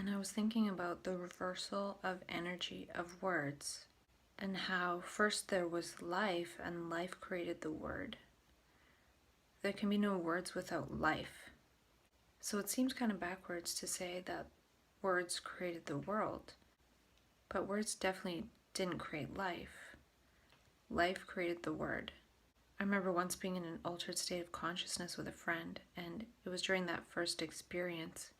And I was thinking about the reversal of energy of words and how first there was life and life created the word. There can be no words without life. So it seems kind of backwards to say that words created the world, but words definitely didn't create life. Life created the word. I remember once being in an altered state of consciousness with a friend, and it was during that first experience,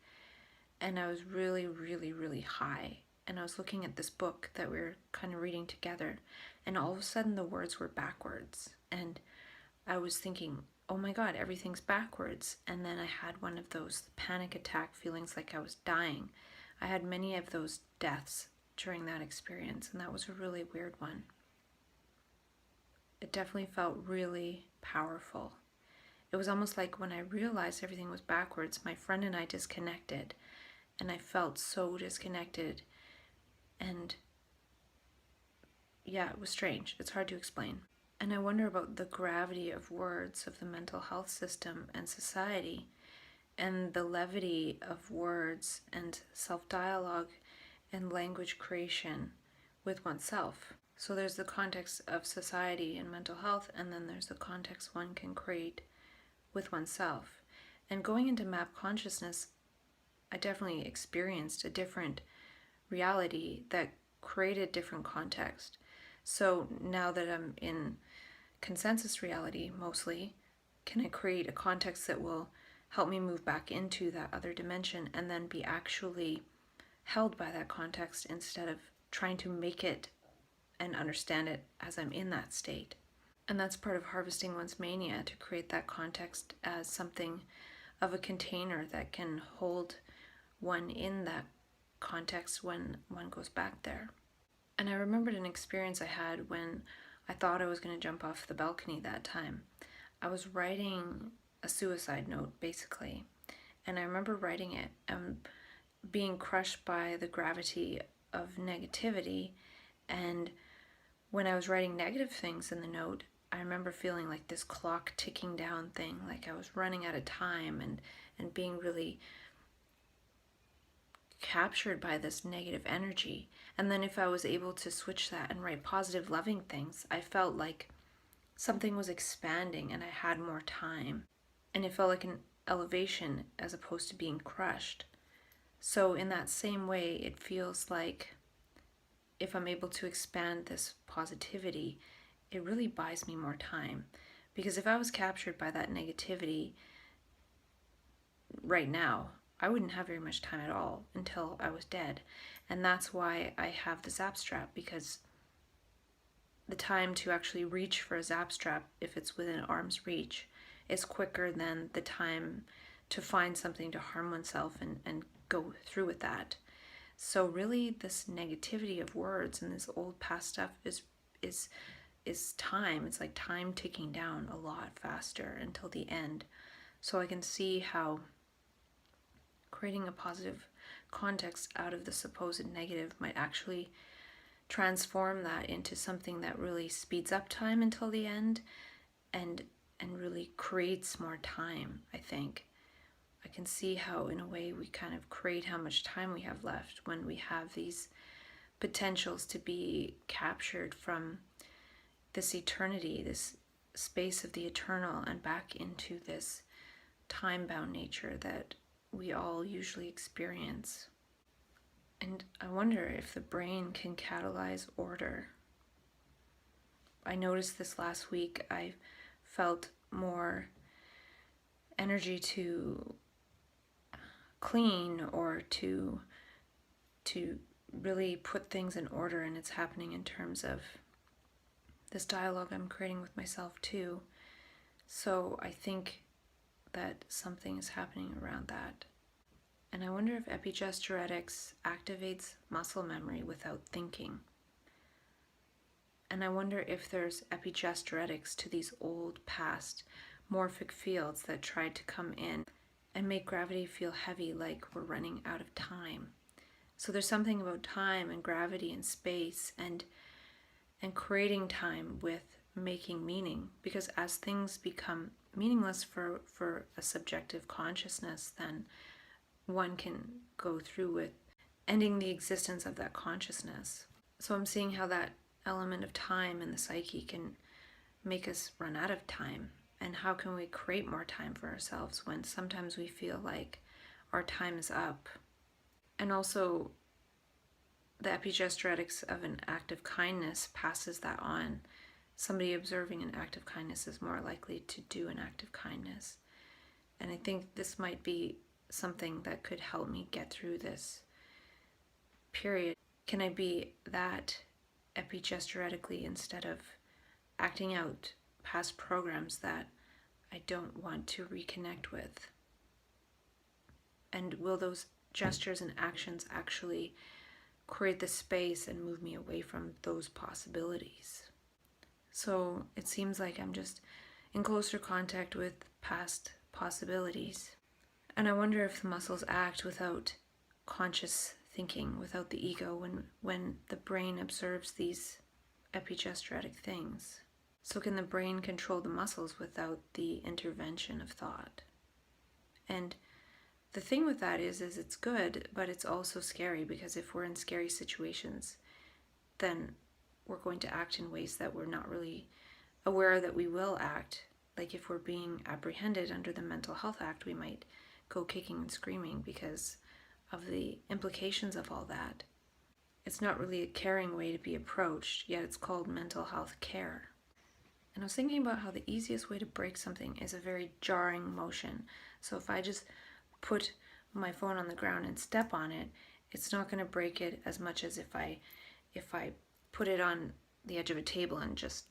and I was really, really, really high, and I was looking at this book that we were kind of reading together, and all of a sudden the words were backwards, and I was thinking, oh my god, everything's backwards. And then I had one of those panic attack feelings like I was dying. I had many of those deaths during that experience, and that was a really weird one. It definitely felt really powerful. It was almost like when I realized everything was backwards, my friend and I disconnected, and I felt so disconnected. And yeah, it was strange. It's hard to explain. And I wonder about the gravity of words, of the mental health system and society, and the levity of words and self-dialogue and language creation with oneself. So there's the context of society and mental health, and then there's the context one can create with oneself. And going into map consciousness, I definitely experienced a different reality that created different context. So now that I'm in consensus reality mostly, can I create a context that will help me move back into that other dimension and then be actually held by that context instead of trying to make it and understand it as I'm in that state. And that's part of harvesting one's mania, to create that context as something of a container that can hold one in that context when one goes back there. And I remembered an experience I had when I thought I was going to jump off the balcony that time. I was writing a suicide note, basically, and I remember writing it and being crushed by the gravity of negativity. And when I was writing negative things in the note, I remember feeling like this clock ticking down thing, like I was running out of time, and being really captured by this negative energy. And then if I was able to switch that and write positive, loving things, I felt like something was expanding and I had more time. And it felt like an elevation as opposed to being crushed. So in that same way, it feels like if I'm able to expand this positivity, it really buys me more time. Because if I was captured by that negativity right now, I wouldn't have very much time at all until I was dead. And that's why I have the zap strap, because the time to actually reach for a zap strap, if it's within arm's reach, is quicker than the time to find something to harm oneself and go through with that. So really, this negativity of words and this old past stuff is time. It's like time ticking down a lot faster until the end. So I can see how creating a positive context out of the supposed negative might actually transform that into something that really speeds up time until the end and really creates more time, I think. I can see how, in a way, we kind of create how much time we have left when we have these potentials to be captured from this eternity, this space of the eternal, and back into this time-bound nature that we all usually experience. And I wonder if the brain can catalyze order. I noticed this last week. I felt more energy to clean or to really put things in order, and it's happening in terms of this dialogue I'm creating with myself too. So I think that something is happening around that. And I wonder if epigesturetics activates muscle memory without thinking. And I wonder if there's epigesturetics to these old past morphic fields that tried to come in and make gravity feel heavy, like we're running out of time. So there's something about time and gravity and space and creating time with making meaning, because as things become meaningless for a subjective consciousness, then one can go through with ending the existence of that consciousness. So I'm seeing how that element of time in the psyche can make us run out of time. And how can we create more time for ourselves when sometimes we feel like our time is up? And also, the epigenetics of an act of kindness passes that on. Somebody observing an act of kindness is more likely to do an act of kindness. And I think this might be something that could help me get through this period. Can I be that epigenetically instead of acting out past programs that I don't want to reconnect with? And will those gestures and actions actually create the space and move me away from those possibilities? So it seems like I'm just in closer contact with past possibilities. And I wonder if the muscles act without conscious thinking, without the ego, when the brain observes these epigenetic things. So can the brain control the muscles without the intervention of thought? And the thing with that is it's good, but it's also scary, because if we're in scary situations, then we're going to act in ways that we're not really aware that we will act. Like if we're being apprehended under the Mental Health Act, we might go kicking and screaming because of the implications of all that. It's not really a caring way to be approached, yet it's called mental health care. And I was thinking about how the easiest way to break something is a very jarring motion. So if I just put my phone on the ground and step on it, it's not going to break it as much as if I put it on the edge of a table and just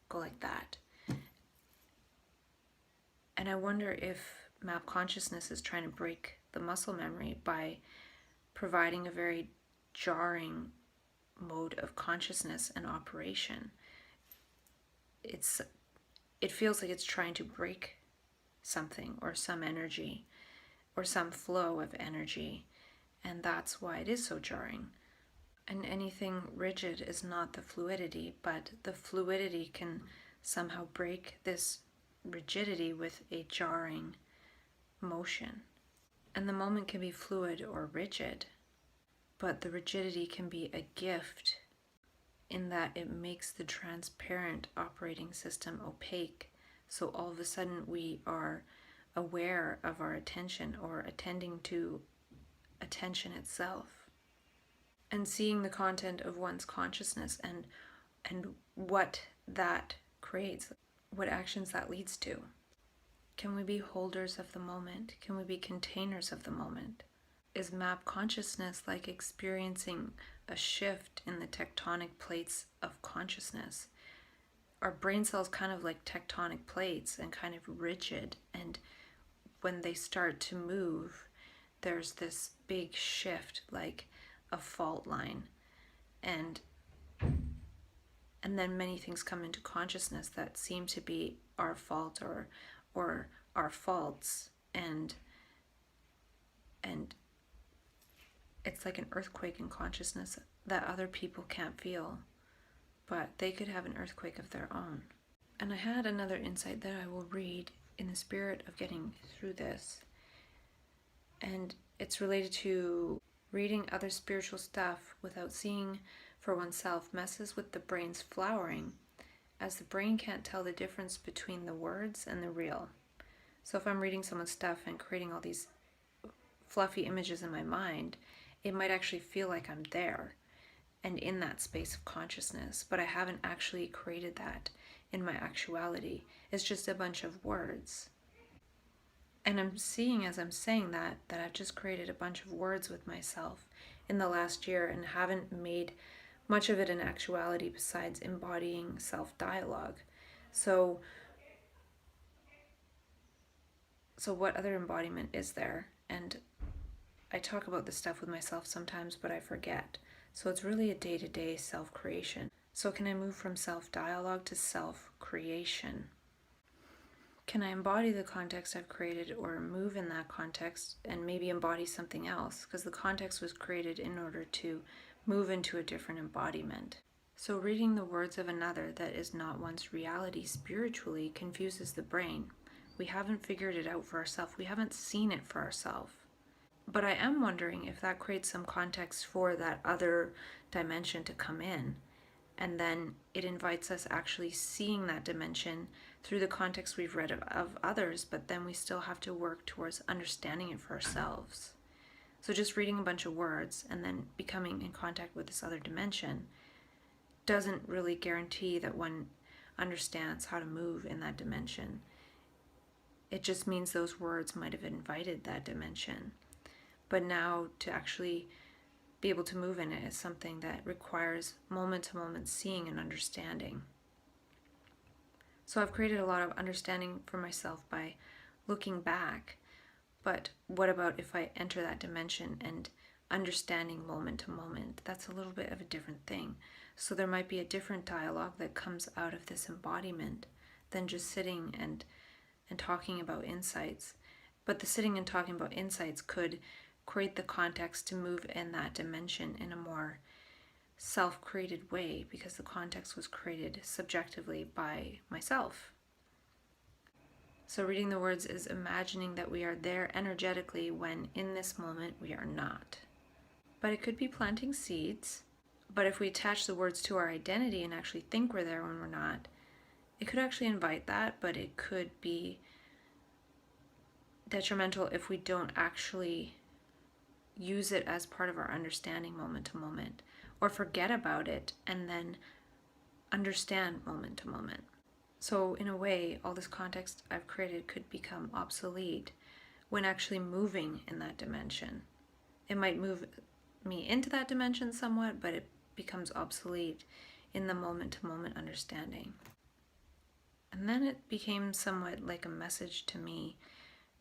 go like that. And I wonder if map consciousness is trying to break the muscle memory by providing a very jarring mode of consciousness and operation. It feels like it's trying to break something or some energy or some flow of energy, and that's why it is so jarring. And anything rigid is not the fluidity, but the fluidity can somehow break this rigidity with a jarring motion. And the moment can be fluid or rigid, but the rigidity can be a gift in that it makes the transparent operating system opaque. So all of a sudden we are aware of our attention or attending to attention itself, and seeing the content of one's consciousness and what that creates, what actions that leads to. Can we be holders of the moment? Can we be containers of the moment? Is map consciousness like experiencing a shift in the tectonic plates of consciousness? Are brain cells kind of like tectonic plates and kind of rigid, and when they start to move, there's this big shift, like a fault line, and then many things come into consciousness that seem to be our fault or our faults, and it's like an earthquake in consciousness that other people can't feel, but they could have an earthquake of their own. And I had another insight that I will read in the spirit of getting through this, and it's related to reading other spiritual stuff without seeing for oneself messes with the brain's flowering, as the brain can't tell the difference between the words and the real. So if I'm reading someone's stuff and creating all these fluffy images in my mind, it might actually feel like I'm there and in that space of consciousness, but I haven't actually created that in my actuality. It's just a bunch of words. And I'm seeing as I'm saying that I've just created a bunch of words with myself in the last year and haven't made much of it in actuality besides embodying self-dialogue. So what other embodiment is there? And I talk about this stuff with myself sometimes, but I forget. So it's really a day-to-day self-creation. So can I move from self-dialogue to self-creation? Can I embody the context I've created, or move in that context and maybe embody something else? Because the context was created in order to move into a different embodiment. So reading the words of another that is not one's reality spiritually confuses the brain. We haven't figured it out for ourselves. We haven't seen it for ourselves. But I am wondering if that creates some context for that other dimension to come in. And then it invites us actually seeing that dimension through the context we've read of others, but then we still have to work towards understanding it for ourselves. So just reading a bunch of words and then becoming in contact with this other dimension doesn't really guarantee that one understands how to move in that dimension. It just means those words might have invited that dimension. But now to actually be able to move in it is something that requires moment-to-moment seeing and understanding. So I've created a lot of understanding for myself by looking back. But what about if I enter that dimension and understanding moment to moment? That's a little bit of a different thing. So there might be a different dialogue that comes out of this embodiment than just sitting and talking about insights. But the sitting and talking about insights could create the context to move in that dimension in a more self-created way, because the context was created subjectively by myself. So reading the words is imagining that we are there energetically when in this moment we are not. But it could be planting seeds. But if we attach the words to our identity and actually think we're there when we're not, it could actually invite that, but it could be detrimental if we don't actually use it as part of our understanding moment to moment, or forget about it and then understand moment to moment. So in a way, all this context I've created could become obsolete when actually moving in that dimension. It might move me into that dimension somewhat, but it becomes obsolete in the moment to moment understanding. And then it became somewhat like a message to me.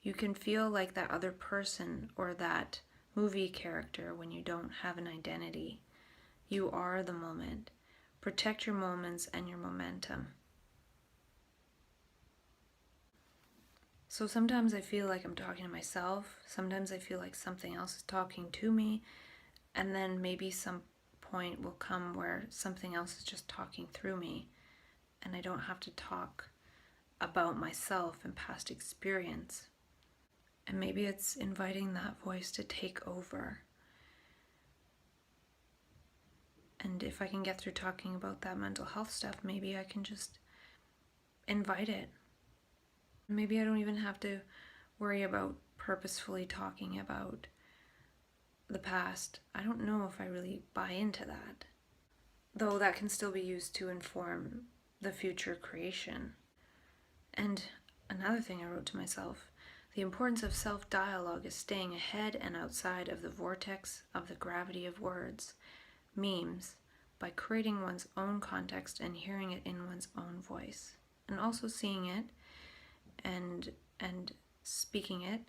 You can feel like that other person or that movie character when you don't have an identity. You are the moment. Protect your moments and your momentum. So sometimes I feel like I'm talking to myself. Sometimes I feel like something else is talking to me. And then maybe some point will come where something else is just talking through me. And I don't have to talk about myself and past experience. And maybe it's inviting that voice to take over. And if I can get through talking about that mental health stuff, maybe I can just invite it. Maybe I don't even have to worry about purposefully talking about the past. I don't know if I really buy into that. Though that can still be used to inform the future creation. And another thing I wrote to myself, the importance of self-dialogue is staying ahead and outside of the vortex of the gravity of words, memes, by creating one's own context and hearing it in one's own voice, and also seeing it and speaking it,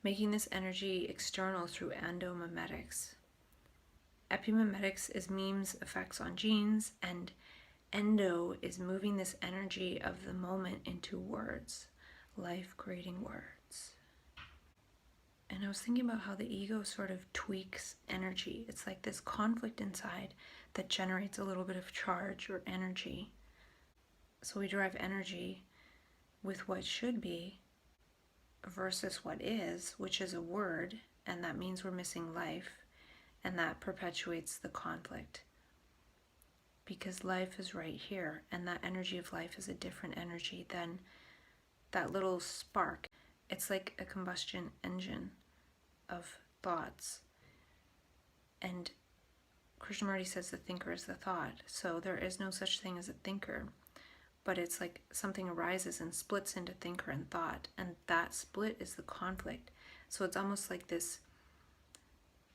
making this energy external through endomimetics. Epimimetics is memes' effects on genes, and endo is moving this energy of the moment into words, life-creating words. And I was thinking about how the ego sort of tweaks energy. It's like this conflict inside that generates a little bit of charge or energy. So we derive energy with what should be versus what is, which is a word, and that means we're missing life, and that perpetuates the conflict. Because life is right here, and that energy of life is a different energy than that little spark. It's like a combustion engine of thoughts. And Krishnamurti says the thinker is the thought. So there is no such thing as a thinker. But it's like something arises and splits into thinker and thought. And that split is the conflict. So it's almost like this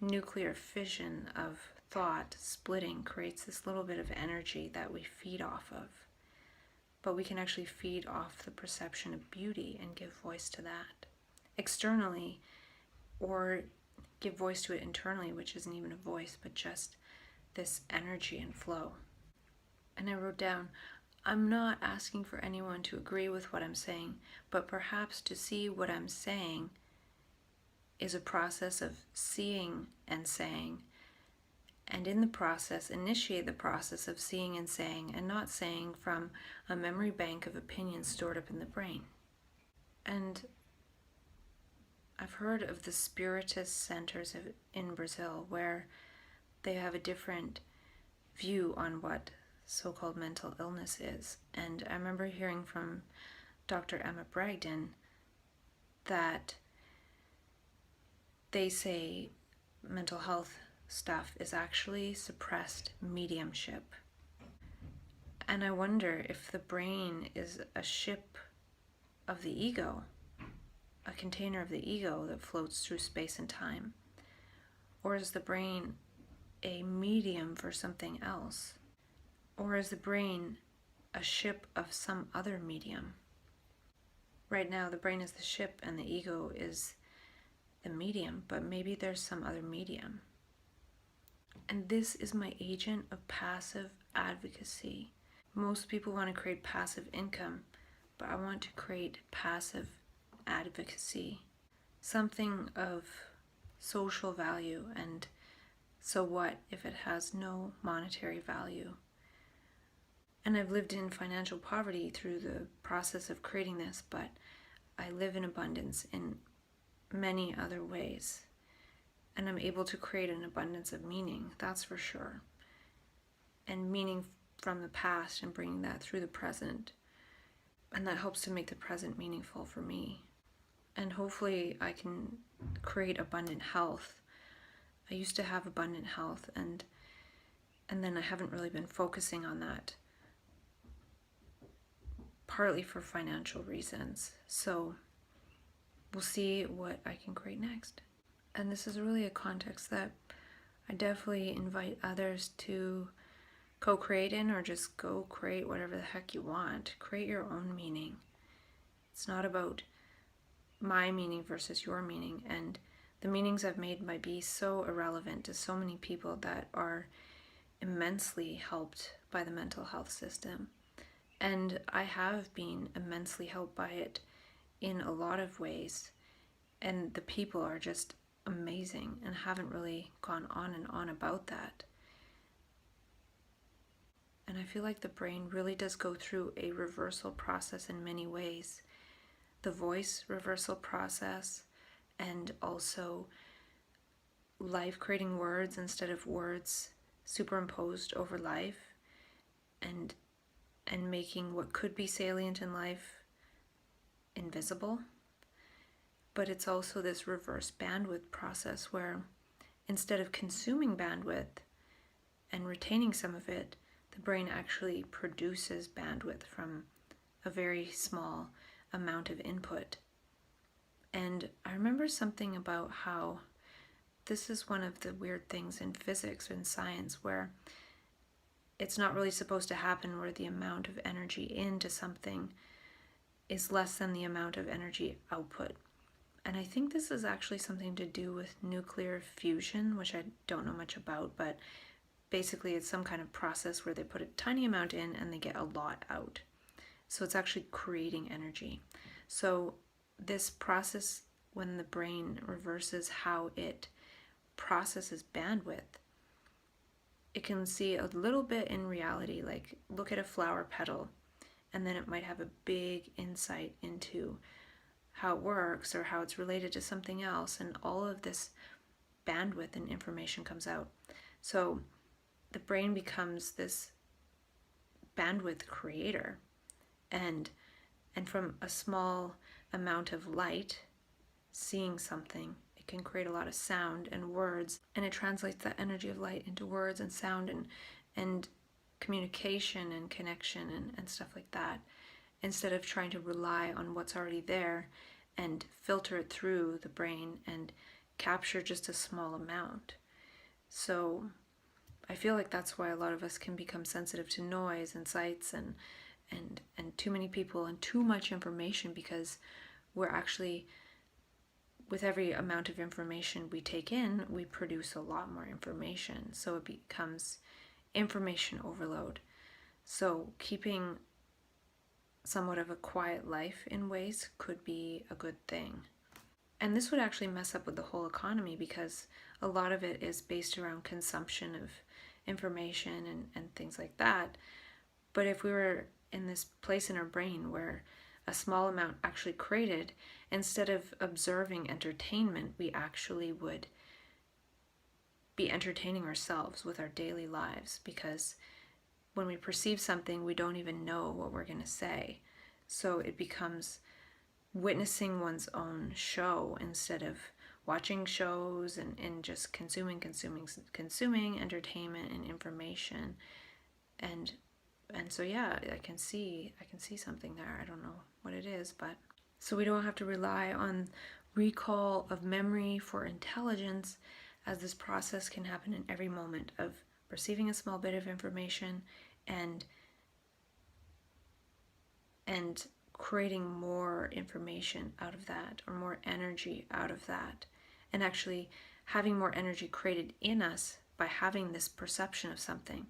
nuclear fission of thought splitting creates this little bit of energy that we feed off of. But we can actually feed off the perception of beauty and give voice to that externally, or give voice to it internally, which isn't even a voice, but just this energy and flow. And I wrote down, I'm not asking for anyone to agree with what I'm saying, but perhaps to see what I'm saying is a process of seeing and saying, and in the process, initiate the process of seeing and saying, and not saying from a memory bank of opinions stored up in the brain. And I've heard of the spiritist centers in Brazil where they have a different view on what so-called mental illness is. And I remember hearing from Dr. Emma Bragdon that they say mental health stuff is actually suppressed mediumship. And I wonder if the brain is a ship of the ego, a container of the ego that floats through space and time, or is the brain a medium for something else? Or is the brain a ship of some other medium? Right now, the brain is the ship and the ego is the medium, but maybe there's some other medium. And this is my agent of passive advocacy. Most people want to create passive income, but I want to create passive advocacy, something of social value, and so what if it has no monetary value? And I've lived in financial poverty through the process of creating this, but I live in abundance in many other ways. And I'm able to create an abundance of meaning, that's for sure. And meaning from the past and bringing that through the present. And that helps to make the present meaningful for me. And hopefully I can create abundant health. I used to have abundant health, and then I haven't really been focusing on that, partly for financial reasons. So we'll see what I can create next. And this is really a context that I definitely invite others to co-create in, or just go create whatever the heck you want. Create your own meaning. It's not about my meaning versus your meaning, and the meanings I've made might be so irrelevant to so many people that are immensely helped by the mental health system. And I have been immensely helped by it in a lot of ways, and the people are just amazing and haven't really gone on and on about that. And I feel like the brain really does go through a reversal process in many ways. The voice reversal process, and also life creating words instead of words superimposed over life, and making what could be salient in life invisible. But it's also this reverse bandwidth process where instead of consuming bandwidth and retaining some of it, the brain actually produces bandwidth from a very small amount of input. And I remember something about how this is one of the weird things in physics or in science where it's not really supposed to happen, where the amount of energy into something is less than the amount of energy output. And I think this is actually something to do with nuclear fusion, which I don't know much about, but basically it's some kind of process where they put a tiny amount in and they get a lot out. So it's actually creating energy. So this process, when the brain reverses how it processes bandwidth, it can see a little bit in reality, like look at a flower petal, and then it might have a big insight into how it works or how it's related to something else, and all of this bandwidth and information comes out. So the brain becomes this bandwidth creator, and from a small amount of light, seeing something, it can create a lot of sound and words, and it translates that energy of light into words and sound and communication and connection and stuff like that, instead of trying to rely on what's already there and filter it through the brain and capture just a small amount. So I feel like that's why a lot of us can become sensitive to noise and sights and too many people and too much information, because we're actually, with every amount of information we take in, we produce a lot more information. So it becomes information overload. So keeping somewhat of a quiet life in ways could be a good thing. And this would actually mess up with the whole economy, because a lot of it is based around consumption of information and things like that. But if we were in this place in our brain where a small amount actually created, instead of observing entertainment, we actually would be entertaining ourselves with our daily lives, because when we perceive something, we don't even know what we're going to say. So it becomes witnessing one's own show instead of watching shows and just consuming entertainment and information. And so yeah, I can see something there. I don't know what it is, but so we don't have to rely on recall of memory for intelligence, as this process can happen in every moment of perceiving a small bit of information and creating more information out of that, or more energy out of that, and actually having more energy created in us by having this perception of something.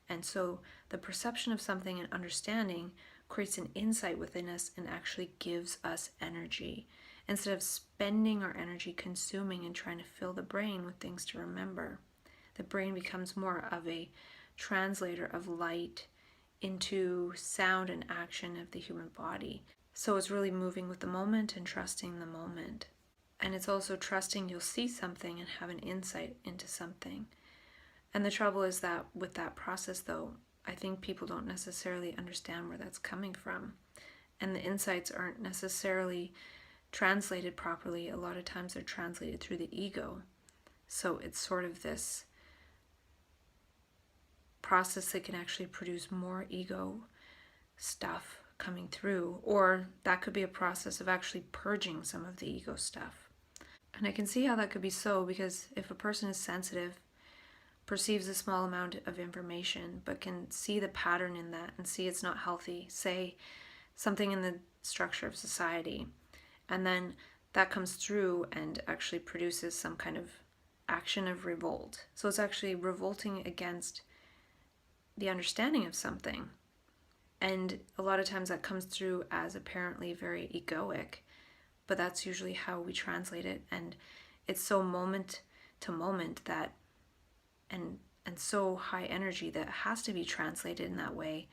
And so the perception of something and understanding creates an insight within us and actually gives us energy, instead of spending our energy consuming and trying to fill the brain with things to remember. The brain becomes more of a translator of light into sound and action of the human body. So it's really moving with the moment and trusting the moment. And it's also trusting you'll see something and have an insight into something. And the trouble is that with that process, though, I think people don't necessarily understand where that's coming from. And the insights aren't necessarily translated properly. A lot of times they're translated through the ego. So it's sort of this process that can actually produce more ego stuff coming through, or that could be a process of actually purging some of the ego stuff. And I can see how that could be so, because if a person is sensitive, perceives a small amount of information, but can see the pattern in that and see it's not healthy, say something in the structure of society, and then that comes through and actually produces some kind of action of revolt. So it's actually revolting against the understanding of something. And a lot of times that comes through as apparently very egoic, but that's usually how we translate it. And it's so moment to moment that, and so high energy that it has to be translated in that way.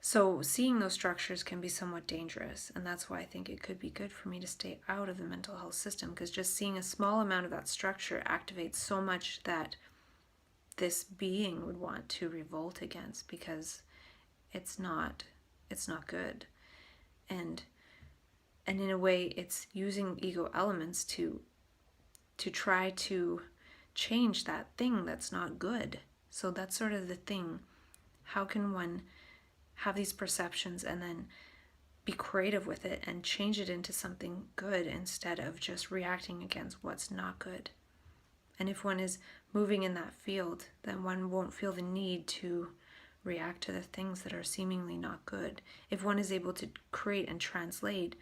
So seeing those structures can be somewhat dangerous, and that's why I think it could be good for me to stay out of the mental health system, because just seeing a small amount of that structure activates so much that this being would want to revolt against, because it's not good. And in a way it's using ego elements to try to change that thing that's not good. So that's sort of the thing. How can one have these perceptions and then be creative with it and change it into something good, instead of just reacting against what's not good? And if one is moving in that field, then one won't feel the need to react to the things that are seemingly not good. If one is able to create and translate,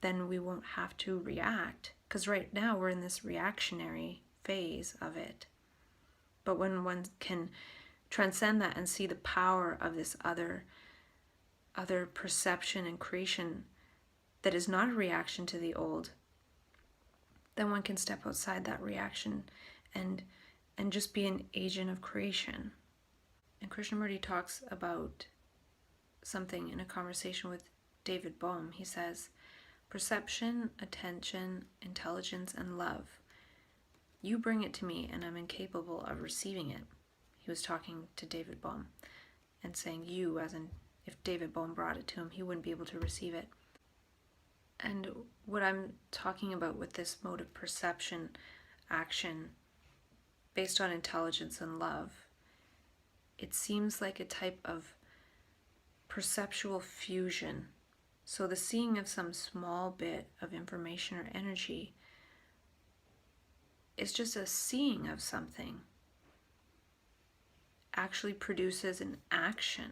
then we won't have to react, because right now we're in this reactionary phase of it. But when one can transcend that and see the power of this other perception and creation that is not a reaction to the old, then one can step outside that reaction and just be an agent of creation. And Krishnamurti talks about something in a conversation with David Bohm. He says, perception, attention, intelligence, and love. You bring it to me and I'm incapable of receiving it. He was talking to David Bohm and saying you, as in if David Bohm brought it to him, he wouldn't be able to receive it. And what I'm talking about with this mode of perception, action, based on intelligence and love, it seems like a type of perceptual fusion. So the seeing of some small bit of information or energy is just a seeing of something, actually produces an action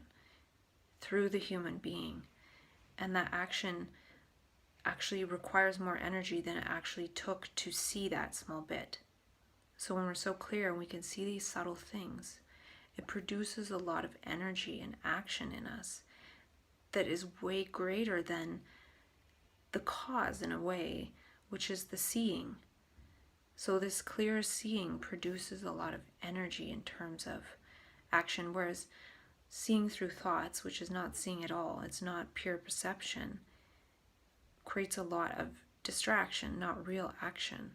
through the human being. And that action actually requires more energy than it actually took to see that small bit. So when we're so clear and we can see these subtle things, it produces a lot of energy and action in us that is way greater than the cause, in a way, which is the seeing. So this clear seeing produces a lot of energy in terms of action, whereas seeing through thoughts, which is not seeing at all, it's not pure perception, creates a lot of distraction, not real action.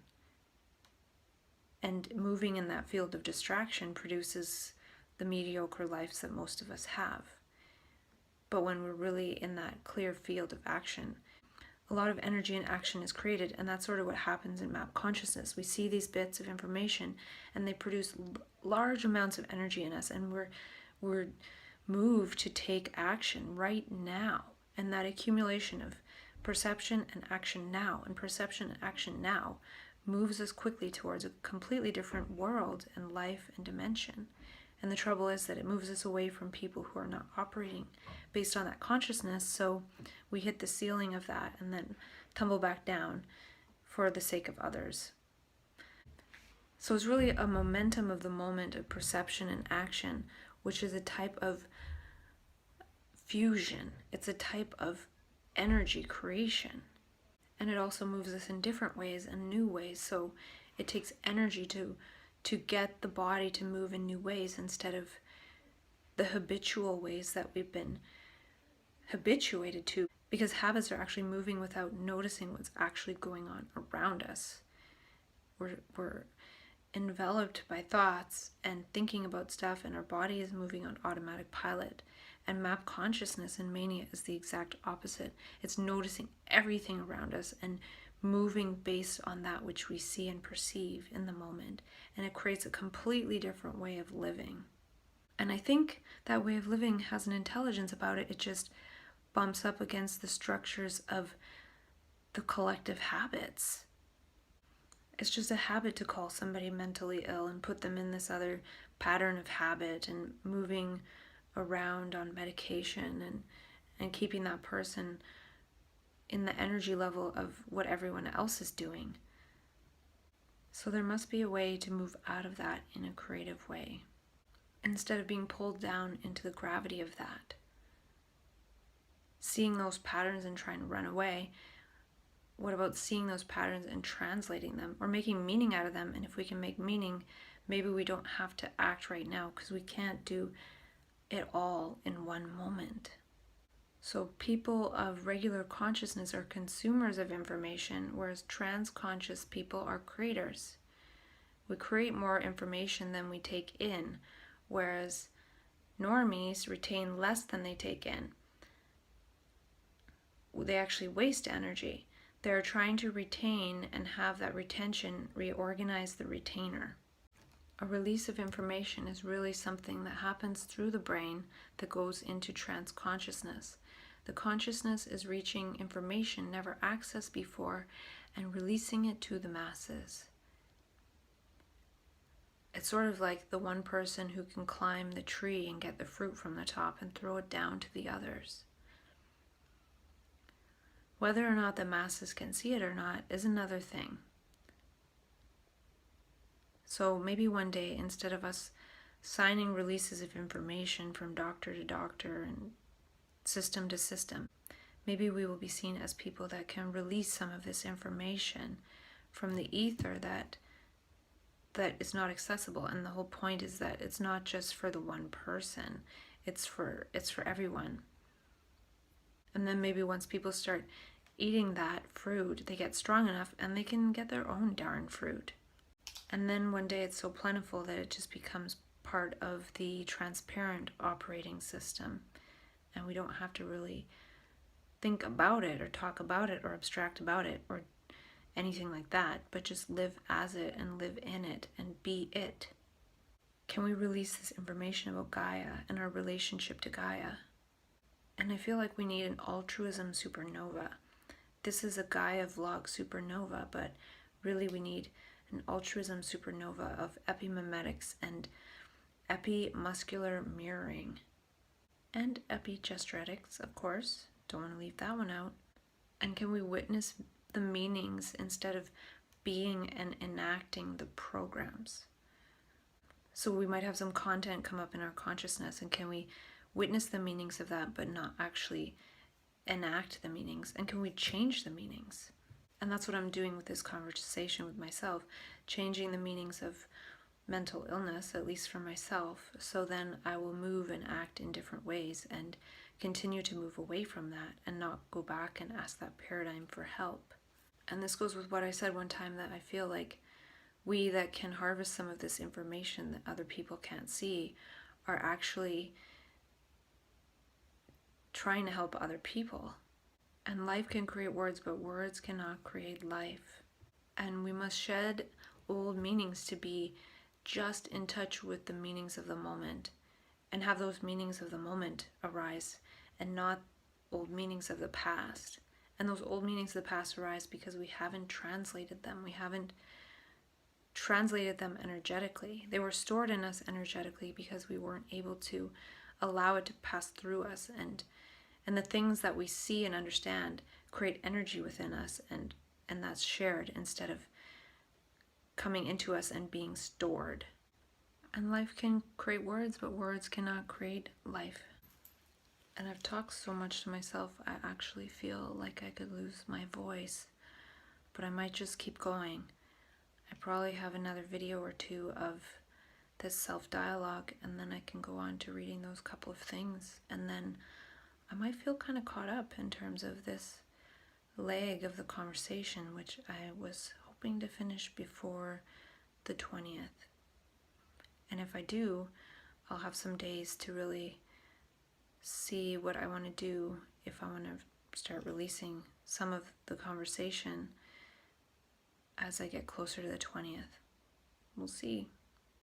And moving in that field of distraction produces the mediocre lives that most of us have. But when we're really in that clear field of action, a lot of energy and action is created, and that's sort of what happens in map consciousness. We see these bits of information and they produce large amounts of energy in us, and we're moved to take action right now. And that accumulation of perception and action now, and perception and action now, moves us quickly towards a completely different world and life and dimension. And the trouble is that it moves us away from people who are not operating based on that consciousness, so we hit the ceiling of that and then tumble back down for the sake of others. So it's really a momentum of the moment of perception and action, which is a type of fusion. It's a type of energy creation. And it also moves us in different ways and new ways. So it takes energy to get the body to move in new ways instead of the habitual ways that we've been habituated to, because habits are actually moving without noticing what's actually going on around us. We're enveloped by thoughts and thinking about stuff, and our body is moving on automatic pilot. And map consciousness in mania is the exact opposite. It's noticing everything around us and moving based on that which we see and perceive in the moment. And it creates a completely different way of living. And I think that way of living has an intelligence about it. It just bumps up against the structures of the collective habits. It's just a habit to call somebody mentally ill and put them in this other pattern of habit and moving around on medication and keeping that person in the energy level of what everyone else is doing. So there must be a way to move out of that in a creative way, instead of being pulled down into the gravity of that. Seeing those patterns and trying to run away, what about seeing those patterns and translating them or making meaning out of them? And if we can make meaning, maybe we don't have to act right now, because we can't do it all in one moment. So people of regular consciousness are consumers of information, whereas trans-conscious people are creators. We create more information than we take in, whereas normies retain less than they take in. They actually waste energy. They're trying to retain and have that retention reorganize the retainer. A release of information is really something that happens through the brain that goes into trance consciousness. The consciousness is reaching information never accessed before and releasing it to the masses. It's sort of like the one person who can climb the tree and get the fruit from the top and throw it down to the others. Whether or not the masses can see it or not is another thing. So maybe one day, instead of us signing releases of information from doctor to doctor and system to system, maybe we will be seen as people that can release some of this information from the ether that is not accessible. And the whole point is that it's not just for the one person, it's for everyone. And then maybe once people start eating that fruit, they get strong enough and they can get their own darn fruit. And then one day it's so plentiful that it just becomes part of the transparent operating system. And we don't have to really think about it or talk about it or abstract about it or anything like that, but just live as it and live in it and be it. Can we release this information about Gaia and our relationship to Gaia? And I feel like we need an altruism supernova. This is a Gaia vlog supernova, but really we need an altruism supernova of epimimetics and epimuscular mirroring. And epigestretics, of course. Don't want to leave that one out. And can we witness the meanings instead of being and enacting the programs? So we might have some content come up in our consciousness, and can we witness the meanings of that but not actually enact the meanings? And can we change the meanings? And that's what I'm doing with this conversation with myself, changing the meanings of mental illness, at least for myself, so then I will move and act in different ways and continue to move away from that and not go back and ask that paradigm for help. And this goes with what I said one time, that I feel like we that can harvest some of this information that other people can't see are actually trying to help other people. And life can create words, but words cannot create life. And we must shed old meanings to be just in touch with the meanings of the moment, and have those meanings of the moment arise, and not old meanings of the past. And those old meanings of the past arise because we haven't translated them. We haven't translated them energetically. They were stored in us energetically because we weren't able to allow it to pass through us, and the things that we see and understand create energy within us, and that's shared instead of coming into us and being stored. And life can create words, but words cannot create life. And I've talked so much to myself, I actually feel like I could lose my voice, but I might just keep going. I probably have another video or two of this self-dialogue, and then I can go on to reading those couple of things, and then I might feel kind of caught up in terms of this leg of the conversation, which I was hoping to finish before the 20th. And if I do, I'll have some days to really see what I want to do, if I want to start releasing some of the conversation as I get closer to the 20th. We'll see.